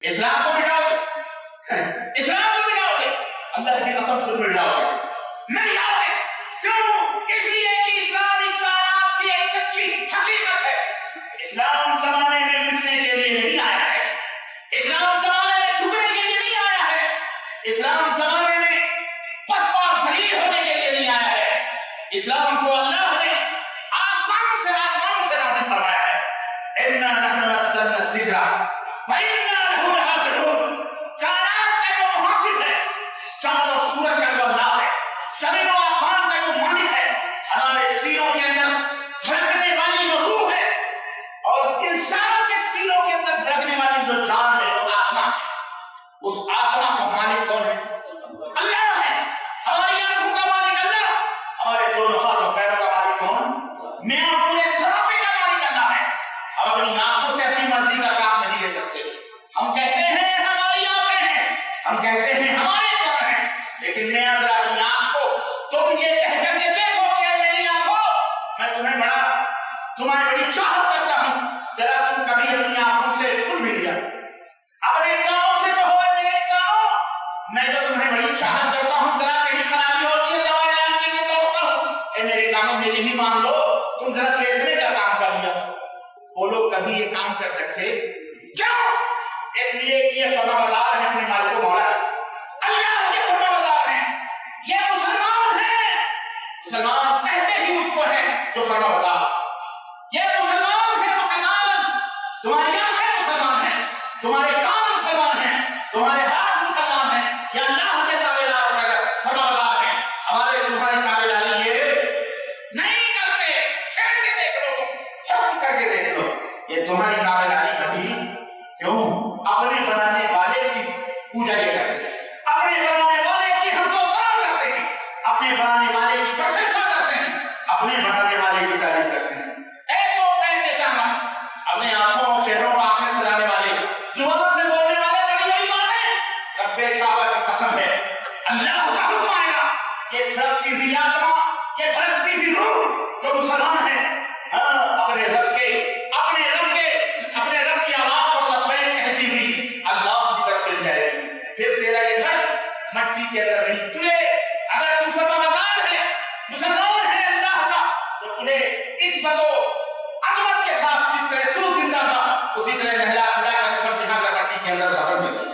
اسلام کو مٹاؤ گے، اسلام کو مٹاؤ گے، اللہ کی قسم سے مٹاؤ گے، نہیں مٹاؤ گے۔ کیوں؟ اس لیے کہ اسلام اس کائنات کی ایک سچی حقیقت ہے۔ اسلام زمانے میں مٹنے کے لیے نہیں آیا ہے، اسلام زمانے میں جھکنے کے لیے نہیں آیا ہے، اسلام زمانے میں پسپا ذلیل ہونے کے لیے نہیں آیا ہے۔ اسلام کو اللہ نے آسمان سے نازل فرمایا ہے، اِنَّا نَحْنُ نَزَّلْنَا الذِّكْرَ وَإِنَّا لَهُ لَحَافِظُونَ۔ کائنات کا جو محافظ ہے، چاند اور سورج کا جو اللہ ہے، زمین و آسمان کا جو مالک ہے، ہمارے سینوں کے اندر دھڑکنے والی جو روح ہے اور انسان کے سینوں کے اندر دھڑکنے والی جو جان ہے، جو آتما ہے، اس آتما کا مالک کون ہے؟ اللہ ہے۔ ہماری آنکھوں کا مالک اللہ، ہمارے دونوں ہاتھ اور پیروں کا مالک کون؟ میاں پورے سراپے کا مالک اللہ ہے۔ ہم اپنی آنکھوں سے اپنی مرضی کا کام نہیں لے سکتے۔ ہم کہتے ہیں ہماری آنکھیں ہیں، ہم کہتے ہیں ہمارے کان ہیں، لیکن میں ذرا اپنی آنکھ کو تم یہ کہہ کر کے دیکھو کہ میری آنکھوں، میں تمہیں بڑی چاہت کرتا ہوں، ذرا تم کبھی اپنی آنکھوں سے سن بھی لیا، اپنے کانوں سے کہو میرے کانوں، میں جو تمہیں بڑی چاہت کرتا ہوں، ذرا کہیں خرابی ہوتی ہے دوائی لانے کے لیے دوڑتا ہوں، اے میرے کانوں میری بھی مان لو، تم ذرا دیکھنے کا کام کر لیا۔ وہ لوگ کبھی یہ کام کر سکتے؟ کیوں؟ اس لیے کہ یہ فرمانبردار ہے اپنے مالک و مولا ہے، اللہ کے فرمانبردار ہیں، یہ مسلمان ہیں، مسلمان کہتے ہی اس کو ہے جو فرمانبردار، یہ مسلمان ہے، مسلمان، تمہاری آنکھیں مسلمان ہیں، تمہارے کان مسلمان ہیں، تمہارے ہاتھ مسلمان ہیں، یہ اللہ کے تابعدار فرمانبردار ہیں، ہمارے تمہاری تابعداری یہ نہیں کرتے۔ چھیڑ کے دیکھ لو، حکم کر کے دیکھ لو، یہ تمہاری تابعداری کبھی کیوں؟ اپنے بنانے والے کی پوجا یہ کرتے ہیں، اپنے بنانے والے کی ہم تو سلام کرتے ہیں، اپنے بنانے والے کی پرشنسا کرتے ہیں، اپنے بنانے والے کی تعریف کرتے ہیں۔ اے تو پہن کے جانا، اپنے آنکھوں اور چہروں پر آنکھیں سجانے والے، زبان سے بولنے والے بڑی بڑی باتیں، رب کعبہ کی قسم ہے، اللہ کا حکم آئے گا، یہ دھڑکتی ہوئی آتما، یہ دھڑکتی ہوئی روح جو مسلمان ہے، اپنے رب کی آواز پر لبیک کہتی ہوئی اللہ کی طرف چل جائے گی۔ پھر تیرا یہ گھر مٹی کے اندر نہیں، تجھے اگر تو مسلمان ہے، مسلمان ہے اللہ کا، تو تجھے عزت و عظمت کے ساتھ جس طرح تو زندہ تھا اسی طرح نہلا کھلا کر مٹی کے اندر دفن کر دے۔